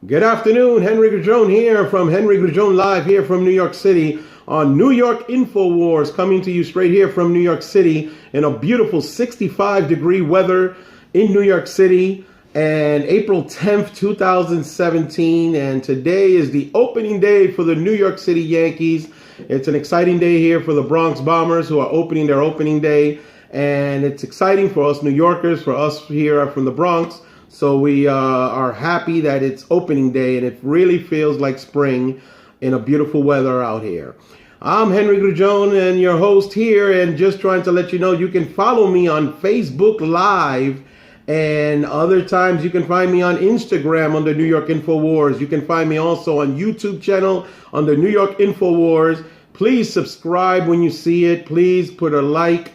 Good afternoon, Henry Grullon here from Henry Grullon Live here from New York City on New York InfoWars, coming to you straight here from New York City in a beautiful 65-degree weather in New York City, and April 10th, 2017, and today is the opening day for the New York City Yankees. It's an exciting day here for the Bronx Bombers, who are opening their opening day, and it's exciting for us New Yorkers, for us here from the Bronx. So we are happy that it's opening day, and it really feels like spring in a beautiful weather out here. I'm Henry Grullon and your host here, and just trying to let you know you can follow me on Facebook Live, and other times you can find me on Instagram under New York InfoWars. You can find me also on YouTube channel under New York InfoWars. Please subscribe when you see it. Please put a like,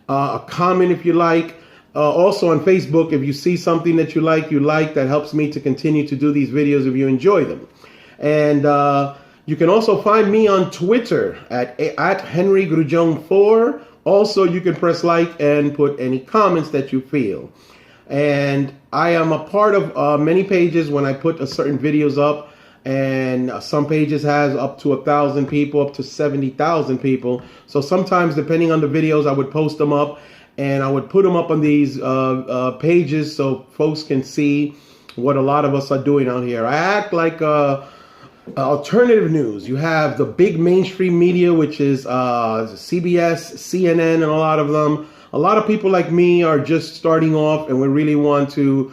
a comment if you like. Also on Facebook, if you see something that you like, that helps me to continue to do these videos if you enjoy them. And you can also find me on Twitter at Henry Grullon 4. Also, you can press like and put any comments that you feel. And I am a part of many pages when I put certain videos up. And some pages has up to 1,000 people, up to 70,000 people. So sometimes, depending on the videos, I would post them up. And I would put them up on these pages so folks can see what a lot of us are doing out here. I act like alternative news. You have the big mainstream media, which is CBS, CNN, and a lot of them. A lot of people like me are just starting off, and we really want to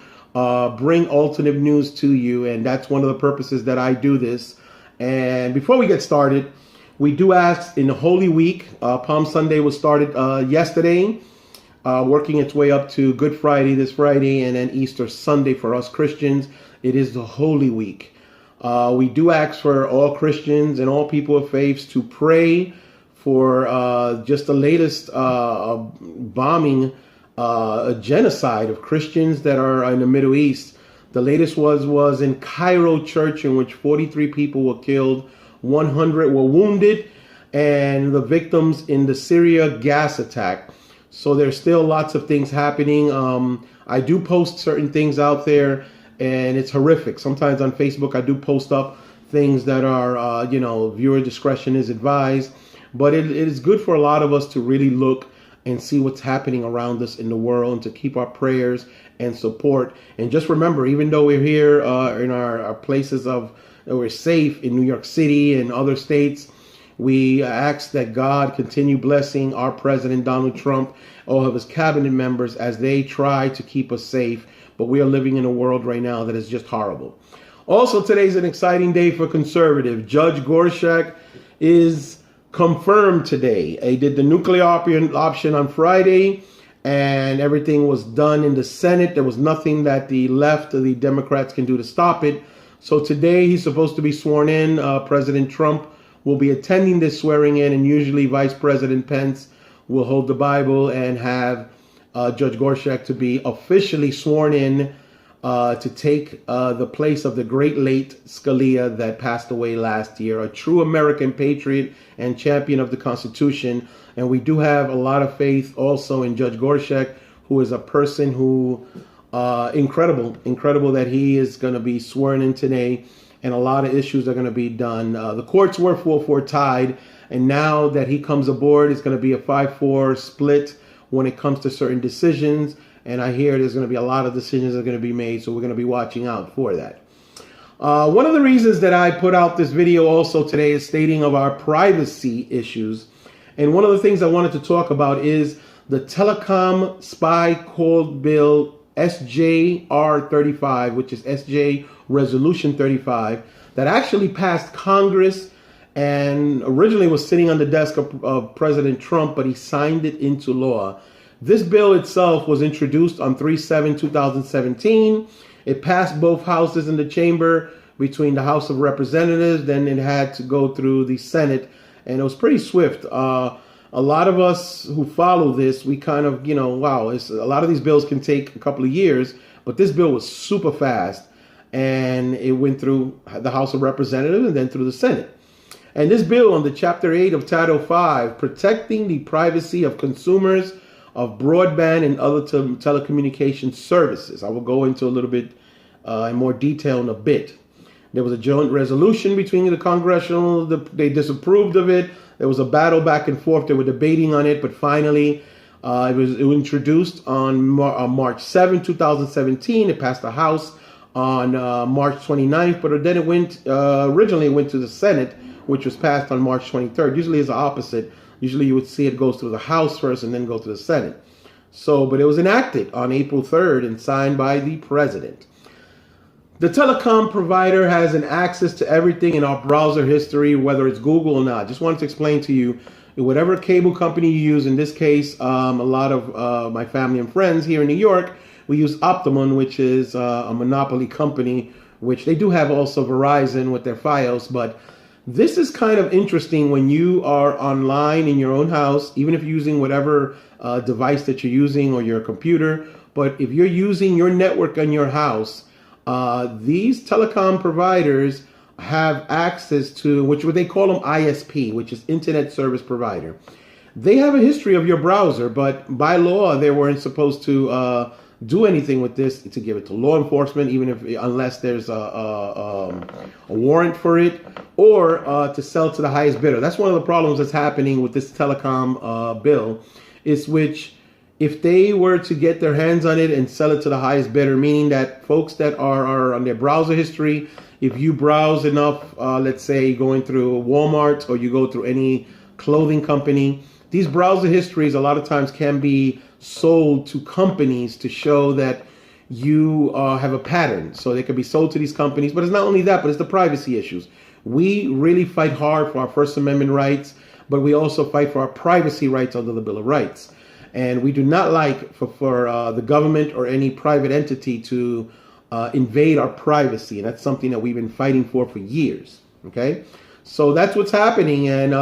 bring alternative news to you. And that's one of the purposes that I do this. And before we get started, we do ask in the Holy Week. Palm Sunday was started yesterday. Working its way up to Good Friday this Friday, and then Easter Sunday for us Christians. It is the Holy Week. We do ask for all Christians and all people of faiths to pray for just the latest bombing, a genocide of Christians that are in the Middle East. The latest was in Cairo Church, in which 43 people were killed, 100 were wounded, and the victims in the Syria gas attack. So there's still lots of things happening. I do post certain things out there, and it's horrific. Sometimes on Facebook, I do post up things that are, viewer discretion is advised. But it is good for a lot of us to really look and see what's happening around us in the world, and to keep our prayers and support. And just remember, even though we're here in our places we're safe in New York City and other states, we ask that God continue blessing our President Donald Trump, all of his cabinet members, as they try to keep us safe. But we are living in a world right now that is just horrible. Also, today's an exciting day for conservative. Judge Gorsuch is confirmed today. He did the nuclear option on Friday, and everything was done in the Senate. There was nothing that the left or the Democrats can do to stop it. So today he's supposed to be sworn in. President Trump will be attending this swearing in, and usually Vice President Pence will hold the Bible and have Judge Gorsuch to be officially sworn in to take the place of the great late Scalia that passed away last year, a true American patriot and champion of the Constitution. And we do have a lot of faith also in Judge Gorsuch, who is a person who, incredible that he is going to be sworn in today. And a lot of issues are going to be done. The courts were 4-4 tied, and now that he comes aboard, it's going to be a 5-4 split when it comes to certain decisions. And I hear there's going to be a lot of decisions that are going to be made, so we're going to be watching out for that. One of the reasons that I put out this video also today is stating of our privacy issues. And one of the things I wanted to talk about is the Telecom Spy Code Bill SJR 35, which is SJ Resolution 35, that actually passed Congress and originally was sitting on the desk of President Trump, but he signed it into law. This bill itself was introduced on 3/7/2017. It passed both houses in the chamber between the House of Representatives, then it had to go through the Senate, and it was pretty swift. A lot of us who follow this, we kind of, wow, a lot of these bills can take a couple of years, but this bill was super fast, and it went through the House of Representatives and then through the Senate. And this bill under Chapter 8 of Title 5, protecting the privacy of consumers of broadband and other telecommunication services. I will go into a little bit in more detail in a bit. There was a joint resolution between the congressional, they disapproved of it. There was a battle back and forth. They were debating on it, but finally it was introduced on March 7, 2017. It passed the House on March 29th, but then it went, originally it went to the Senate, which was passed on March 23rd. Usually it's the opposite. Usually you would see it goes through the House first and then go to the Senate. But it was enacted on April 3rd and signed by the President. The telecom provider has an access to everything in our browser history, whether it's Google or not. Just wanted to explain to you, whatever cable company you use, in this case, a lot of my family and friends here in New York, we use Optimum, which is a monopoly company, which they do have also Verizon with their Fios. But this is kind of interesting when you are online in your own house, even if you're using whatever device that you're using or your computer. But if you're using your network on your house, these telecom providers have access to what they call them ISP, which is Internet Service Provider. They have a history of your browser, but by law, they weren't supposed to do anything with this, to give it to law enforcement, unless there's a warrant for it, or to sell to the highest bidder. That's one of the problems that's happening with this telecom bill, is which if they were to get their hands on it and sell it to the highest bidder, meaning that folks that are on their browser history, if you browse enough, let's say going through Walmart or you go through any clothing company, these browser histories a lot of times can be sold to companies to show that you have a pattern. So they could be sold to these companies, but it's not only that, but it's the privacy issues. We really fight hard for our First Amendment rights, but we also fight for our privacy rights under the Bill of Rights. And we do not like for the government or any private entity to invade our privacy. And that's something that we've been fighting for years. Okay, so that's what's happening. And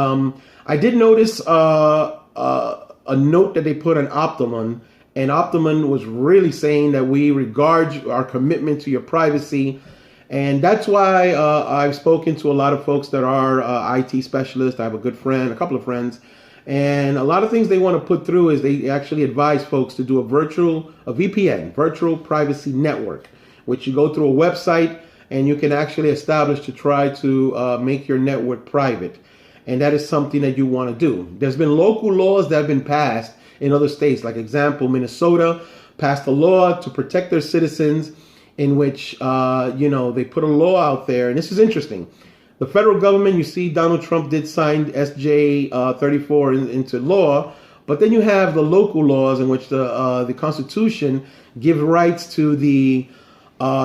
I did notice a note that they put on Optimum. And Optimum was really saying that we regard our commitment to your privacy. And that's why I've spoken to a lot of folks that are IT specialists. I have a good friend, a couple of friends. And a lot of things they want to put through is they actually advise folks to do a VPN, virtual privacy network, which you go through a website and you can actually establish to try to make your network private. And that is something that you want to do. There's been local laws that have been passed in other states. Like example, Minnesota passed a law to protect their citizens in which, they put a law out there. And this is interesting. The federal government, you see Donald Trump did sign SJ 34 into law, but then you have the local laws in which the Constitution gives rights to the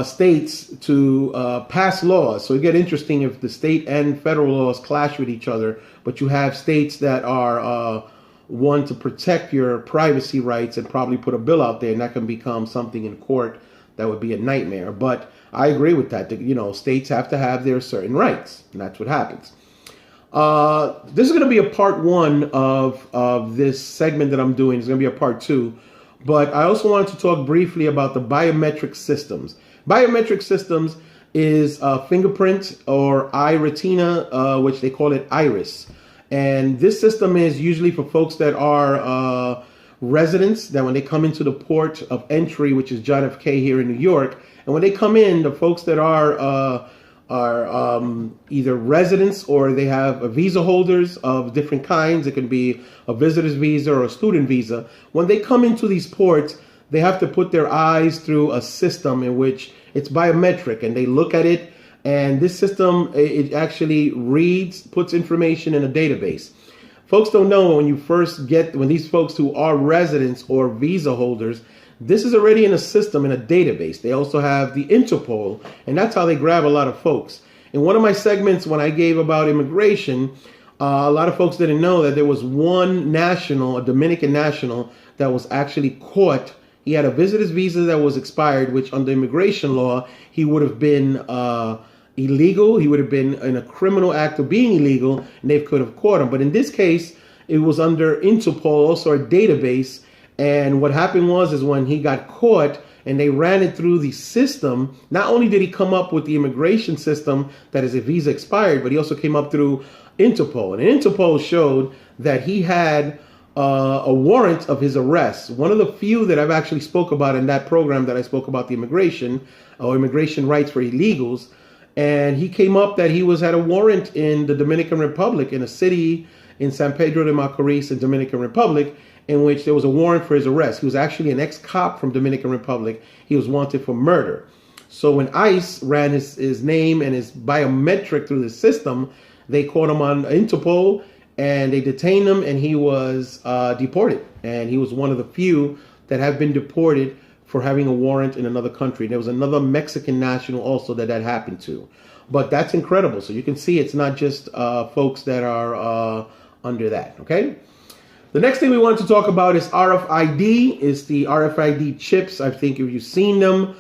states to pass laws. So it gets interesting if the state and federal laws clash with each other, but you have states that are one to protect your privacy rights and probably put a bill out there, and that can become something in court that would be a nightmare. But I agree with that. States have to have their certain rights, and that's what happens. This is going to be a part one of this segment that I'm doing. It's going to be a part two. But I also wanted to talk briefly about the biometric systems. Biometric systems is fingerprint or eye retina, which they call it iris. And this system is usually for folks that are residents, that when they come into the port of entry, which is John F. K here in New York, and when they come in, the folks that are either residents or they have visa holders of different kinds. It can be a visitor's visa or a student visa. When they come into these ports, they have to put their eyes through a system in which it's biometric, and they look at it. And this system, it actually puts information in a database. Folks don't know when these folks who are residents or visa holders, this is already in a system, in a database. They also have the Interpol, and that's how they grab a lot of folks. In one of my segments, when I gave about immigration, a lot of folks didn't know that there was one national, a Dominican national, that was actually caught. He had a visitor's visa that was expired, which under immigration law, he would have been illegal. He would have been in a criminal act of being illegal, and they could have caught him. But in this case, it was under Interpol, also a database. And what happened is when he got caught and they ran it through the system, not only did he come up with the immigration system that is a visa expired, but he also came up through Interpol. And Interpol showed that he had a warrant of his arrest. One of the few that I've actually spoke about in that program that I spoke about the immigration or immigration rights for illegals. And he came up that he had a warrant in the Dominican Republic, in a city in San Pedro de Macorís in Dominican Republic, in which there was a warrant for his arrest. He was actually an ex-cop from Dominican Republic. He was wanted for murder. So when ICE ran his name and his biometric through the system, they caught him on Interpol and they detained him, and he was deported. And he was one of the few that have been deported for having a warrant in another country. There was another Mexican national also that happened to. But that's incredible. So you can see it's not just folks that are under that, okay? The next thing we want to talk about is RFID. It's the RFID chips. I think if you've seen them.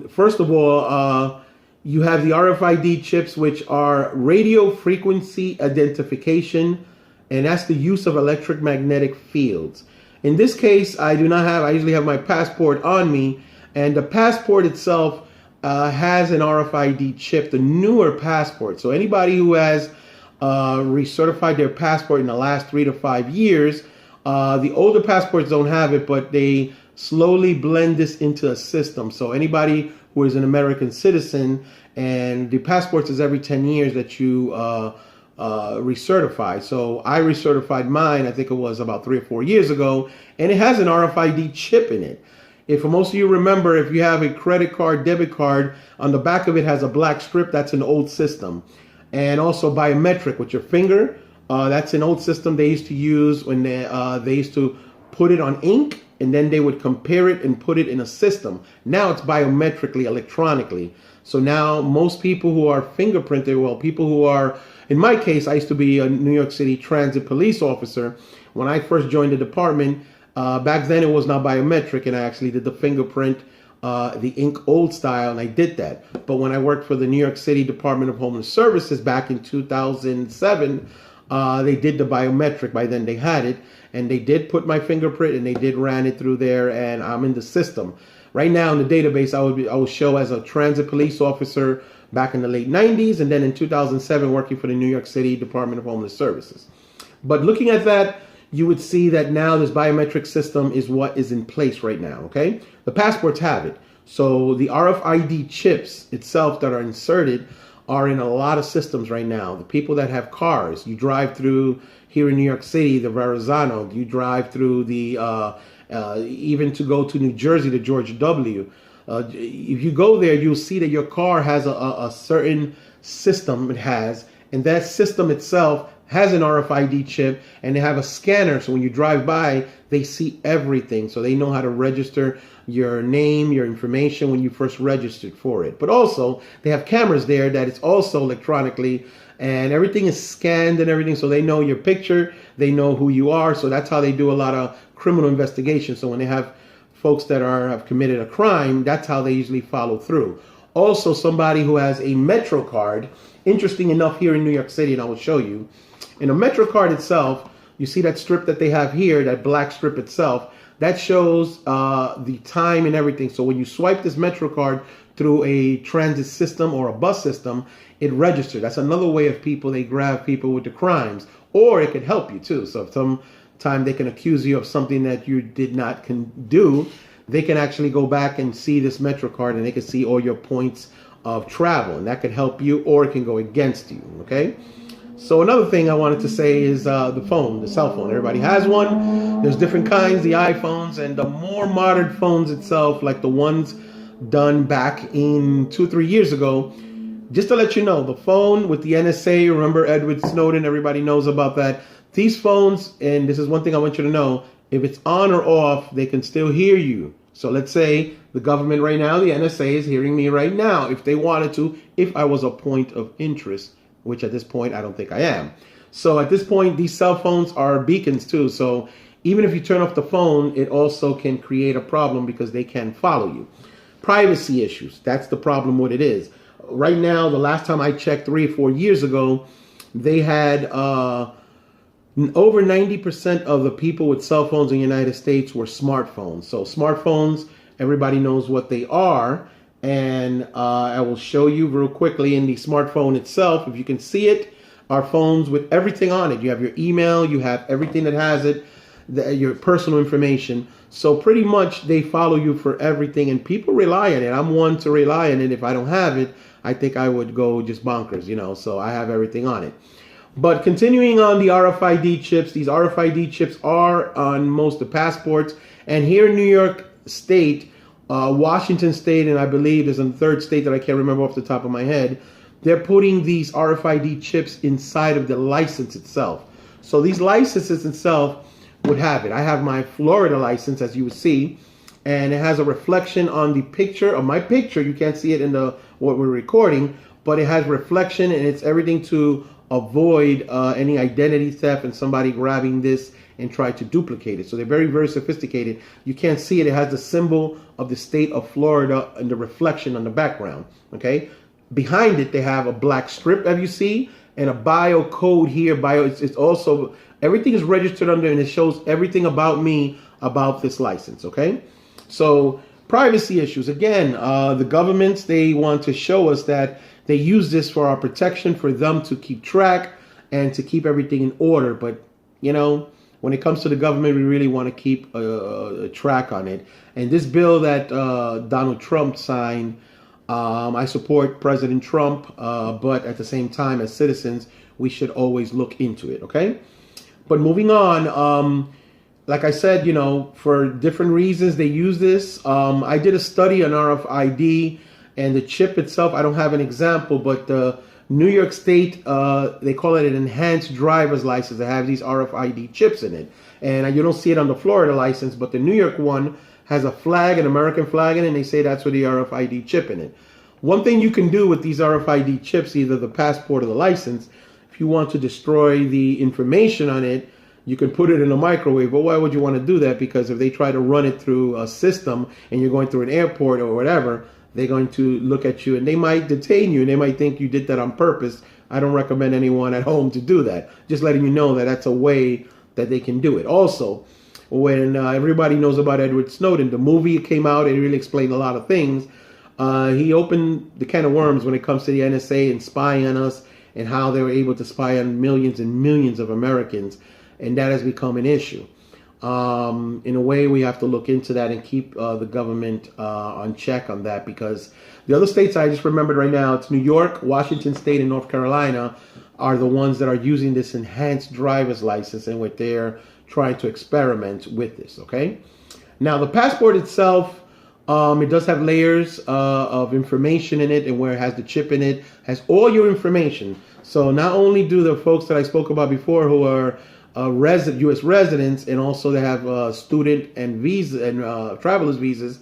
First of all, you have the RFID chips, which are radio frequency identification, and that's the use of electromagnetic fields. In this case, I usually have my passport on me, and the passport itself has an RFID chip, the newer passport. So anybody who has recertified their passport in the last 3 to 5 years, the older passports don't have it, but they slowly blend this into a system. So anybody who is an American citizen, and the passports is every 10 years that you recertify. So I recertified mine, I think it was about 3 or 4 years ago, and it has an RFID chip in it. If most of you remember, if you have a credit card, debit card, on the back of it has a black strip, that's an old system. And also biometric with your finger, that's an old system they used to use when they used to put it on ink, and then they would compare it and put it in a system. Now it's biometrically, electronically. So now most people who are fingerprinted, well, people who are, in my case, I used to be a New York City transit police officer. When I first joined the department, back then it was not biometric, and I actually did the fingerprint, the ink old style, and I did that. But when I worked for the New York City Department of Homeless Services back in 2007, they did the biometric. By then they had it, and they did put my fingerprint, and they did ran it through there, and I'm in the system. Right now in the database, I will show as a transit police officer back in the late 90s, and then in 2007 working for the New York City Department of Homeless Services. But looking at that, you would see that now this biometric system is what is in place right now, okay? The passports have it. So the RFID chips itself that are inserted are in a lot of systems right now. The people that have cars, you drive through here in New York City, the Verrazano, you drive through the, even to go to New Jersey, the George W. If you go there, you'll see that your car has a certain system it has, and that system itself has an RFID chip, and they have a scanner. So when you drive by, they see everything. So they know how to register your name, your information when you first registered for it. But also, they have cameras there that it's also electronically, and everything is scanned and everything. So they know your picture, they know who you are. So that's how they do a lot of criminal investigation. So when they have folks that have committed a crime, that's how they usually follow through. Also, somebody who has a Metro card, interesting enough here in New York City, and I will show you, in a Metro card itself, you see that strip that they have here, that black strip itself, that shows the time and everything. So when you swipe this Metro card through a transit system or a bus system, it registers. That's another way of they grab people with the crimes, or it could help you too. So if sometime they can accuse you of something that you did not do, they can actually go back and see this Metro card, and they can see all your points of travel, and that could help you, or it can go against you, okay? So another thing I wanted to say is the phone, the cell phone. Everybody has one. There's different kinds, the iPhones, and the more modern phones itself, like the ones done back in 2 or 3 years ago. Just to let you know, the phone with the NSA, remember Edward Snowden, everybody knows about that. These phones, and this is one thing I want you to know, if it's on or off, they can still hear you. So let's say The government right now, the NSA, is hearing me right now if they wanted to, if I was a point of interest, which at this point I don't think I am. So at this point, these cell phones are beacons too. So even if you turn off the phone, it also can create a problem because they can follow you. Privacy issues, that's the problem what it is. Right now, the last time I checked 3 or 4 years ago, they had over 90% of the people with cell phones in the United States were smartphones. So smartphones, everybody knows what they are. And I will show you real quickly in the smartphone itself, if you can see it, are phones with everything on it. You have your email, you have everything that has it, your personal information. So pretty much they follow you for everything, and people rely on it. I'm one to rely on it. If I don't have it, I think I would go just bonkers, you know, so I have everything on it. But continuing on the RFID chips, these RFID chips are on most of the passports. And here in New York State, Washington State, and I believe there's a third state that I can't remember off the top of my head, they're putting these RFID chips inside of the license itself. So these licenses itself would have it. I have my Florida license, as you would see, and it has a reflection on the picture of my picture. You can't see it in the what we're recording, but it has reflection, and it's everything to avoid any identity theft and somebody grabbing this and try to duplicate it. So they're very, very sophisticated. You can't see it. It has the symbol of the state of Florida and the reflection on the background. Okay. Behind it, they have a black strip, as you see, and a bio code here. It's also, everything is registered under, and it shows everything about me, about this license. Okay. So privacy issues. Again, the governments, they want to show us that they use this for our protection, for them to keep track and to keep everything in order. But, you know, when it comes to the government, we really want to keep a track on it. And this bill that Donald Trump signed, I support President Trump, but at the same time, as citizens, we should always look into it, okay? But moving on, like I said, you know, for different reasons, they use this. I did a study on RFID and the chip itself. I don't have an example, but the New York State, they call it an enhanced driver's license. They have these RFID chips in it. And you don't see it on the Florida license, but the New York one has a flag, an American flag in it, and they say that's with the RFID chip in it. One thing you can do with these RFID chips, either the passport or the license, if you want to destroy the information on it, you can put it in a microwave. But why would you want to do that? Because if they try to run it through a system and you're going through an airport or whatever, they're going to look at you and they might detain you and they might think you did that on purpose. I don't recommend anyone at home to do that. Just letting you know that that's a way that they can do it. Also, when everybody knows about Edward Snowden, the movie came out, it really explained a lot of things. He opened the can of worms when it comes to the NSA and spying on us and how they were able to spy on millions and millions of Americans. And that has become an issue. In a way, we have to look into that and keep the government on check on that, because the other states I just remembered right now, it's New York, Washington State, and North Carolina are the ones that are using this enhanced driver's license, and what they're trying to experiment with this, okay? Now, the passport itself, it does have layers of information in it, and where it has the chip in it, has all your information. So not only do the folks that I spoke about before who are U.S. residents, and also they have student and visa and travelers visas,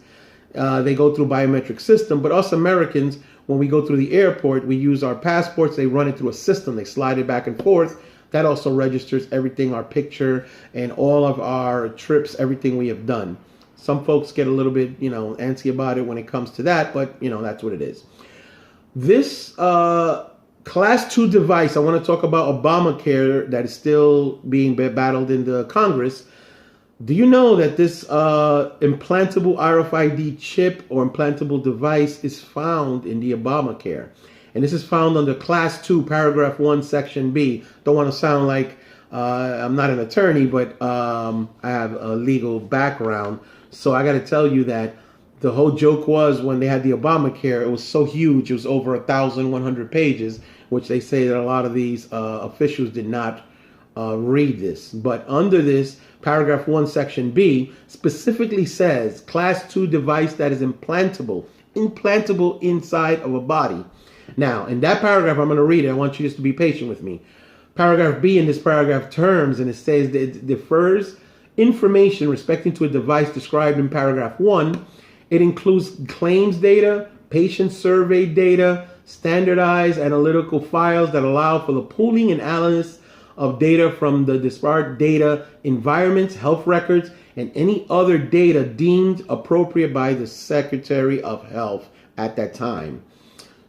they go through biometric system. But us Americans, when we go through the airport, we use our passports. They run it through a system. They slide it back and forth. That also registers everything, our picture and all of our trips, everything we have done. Some folks get a little bit, you know, antsy about it when it comes to that, but you know, that's what it is. This Class 2 device, I want to talk about Obamacare that is still being battled in the Congress. Do you know that this implantable RFID chip or implantable device is found in the Obamacare? And this is found under Class 2, Paragraph 1, Section B. Don't want to sound like I'm not an attorney, but I have a legal background. So I got to tell you that the whole joke was when they had the Obamacare, it was so huge. It was over 1,100 pages, which they say that a lot of these officials did not read this. But under this, Paragraph 1, Section B, specifically says Class 2 device that is implantable inside of a body. Now, in that paragraph, I'm going to read it. I want you just to be patient with me. Paragraph B in this paragraph terms, and it says that it differs information respecting to a device described in Paragraph 1 It includes claims data, patient survey data, standardized analytical files that allow for the pooling and analysis of data from the disparate data environments, health records, and any other data deemed appropriate by the Secretary of Health at that time.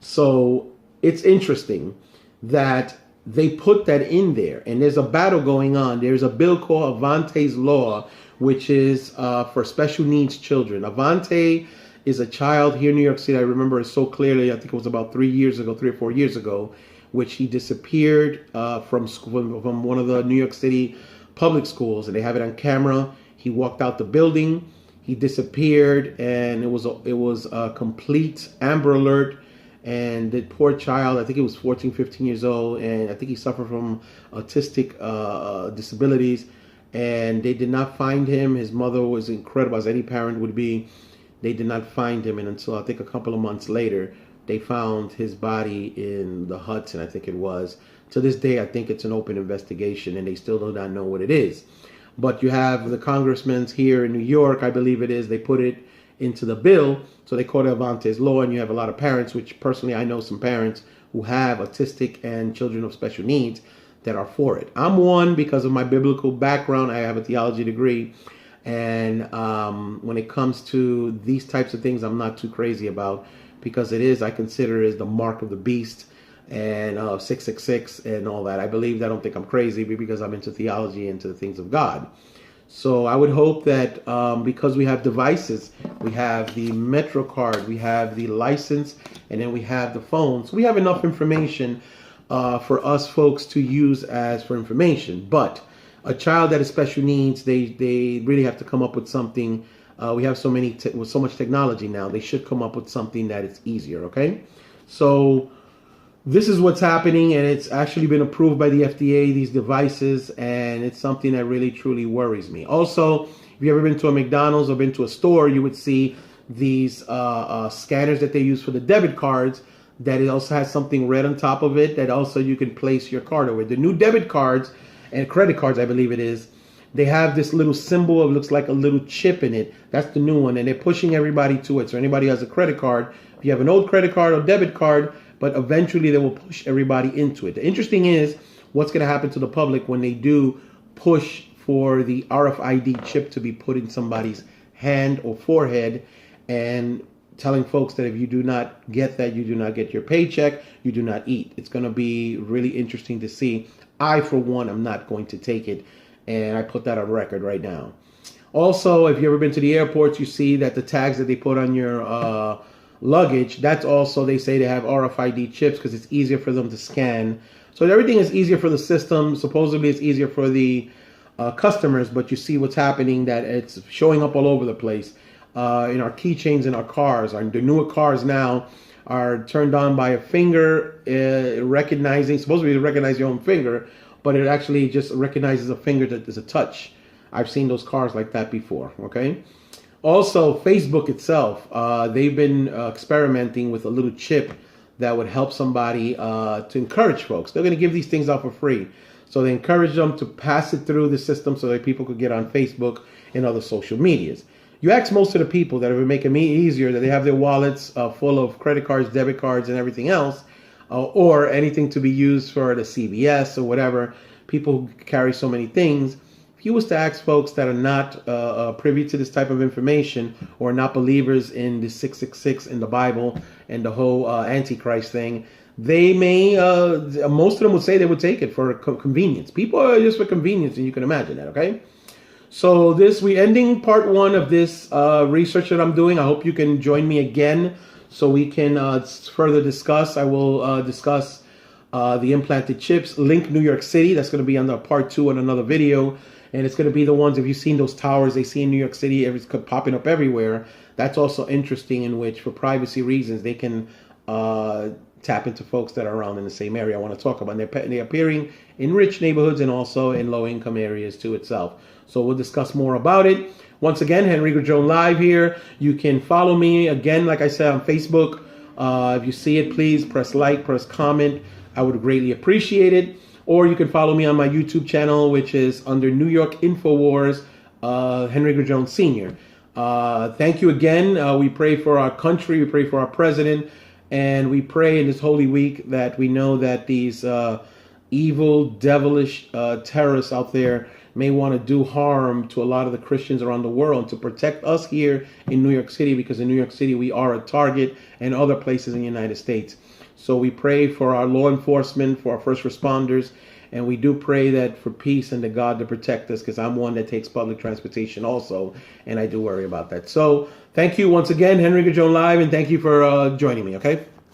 So it's interesting that they put that in there, and there's a battle going on. There's a bill called Avante's Law, which is for special needs children. Avante is a child here in New York City. I remember it so clearly. I think it was about 3 or 4 years ago, which he disappeared from one of the New York City public schools, and they have it on camera. He walked out the building, he disappeared, and it was a complete Amber Alert. And the poor child, I think he was 14, 15 years old, and I think he suffered from autistic disabilities, and they did not find him. His mother was incredible, as any parent would be. They did not find him, and until I think a couple of months later, they found his body in the Hudson, I think it was. To this day, I think it's an open investigation, and they still do not know what it is. But you have the congressmen here in New York, I believe it is, they put it into the bill, so they call it Avante's Law, and you have a lot of parents, which personally I know some parents who have autistic and children of special needs that are for it. I'm one because of my biblical background. I have a theology degree, and when it comes to these types of things, I'm not too crazy about, because it is, I consider it as the mark of the beast, and 666 and all that. I believe, I don't think I'm crazy because I'm into theology and into the things of God. So I would hope that because we have devices, we have the Metro card, we have the license, and then we have the phone. So we have enough information for us folks to use as for information. But a child that has special needs, they really have to come up with something. We have so much technology now. They should come up with something that is easier. Okay, so this is what's happening, and it's actually been approved by the FDA, these devices, and it's something that really truly worries me. Also, if you've ever been to a McDonald's or been to a store, you would see these scanners that they use for the debit cards, that it also has something red on top of it that also you can place your card over. The new debit cards and credit cards, I believe it is, they have this little symbol. It looks like a little chip in it. That's the new one, and they're pushing everybody to it. So anybody who has a credit card, if you have an old credit card or debit card, but eventually they will push everybody into it. The interesting is what's going to happen to the public when they do push for the RFID chip to be put in somebody's hand or forehead, and telling folks that if you do not get that, you do not get your paycheck, you do not eat. It's going to be really interesting to see. I, for one, am not going to take it, and I put that on record right now. Also, if you've ever been to the airports, you see that the tags that they put on your luggage, that's also, they say they have RFID chips because it's easier for them to scan. So everything is easier for the system. Supposedly it's easier for the customers, but you see what's happening, that it's showing up all over the place. In our keychains in our cars, the newer cars now are turned on by a finger recognizing, supposedly to recognize your own finger, but it actually just recognizes a finger that is a touch. I've seen those cars like that before, okay? Also, Facebook itself, they've been experimenting with a little chip that would help somebody to encourage folks. They're going to give these things out for free. So they encourage them to pass it through the system so that people could get on Facebook and other social medias. You ask most of the people that are making me easier, that they have their wallets full of credit cards, debit cards, and everything else, or anything to be used for the CVS or whatever. People who carry so many things. If you was to ask folks that are not privy to this type of information, or not believers in the 666 in the Bible and the whole Antichrist thing, they may, most of them would say they would take it for convenience. People are just for convenience, and you can imagine that, okay? So we're ending part one of this research that I'm doing. I hope you can join me again so we can further discuss. I will discuss the implanted chips, link New York City. That's going to be on the part two in another video. And it's going to be the ones, if you've seen those towers they see in New York City, it's popping up everywhere. That's also interesting, in which, for privacy reasons, they can tap into folks that are around in the same area I want to talk about. And they're appearing in rich neighborhoods and also in low-income areas too itself. So we'll discuss more about it. Once again, Henry Grullon Live here. You can follow me, again, like I said, on Facebook. If you see it, please press like, press comment. I would greatly appreciate it. Or you can follow me on my YouTube channel, which is under New York InfoWars, Henry Grullon Sr. Thank you again. We pray for our country. We pray for our president. And we pray in this Holy Week that we know that these evil, devilish terrorists out there may want to do harm to a lot of the Christians around the world, to protect us here in New York City, because in New York City we are a target, and other places in the United States. So we pray for our law enforcement, for our first responders, and we do pray that for peace and to God to protect us, because I'm one that takes public transportation also, and I do worry about that. So thank you once again, Henry Grullon Live, and thank you for joining me, okay?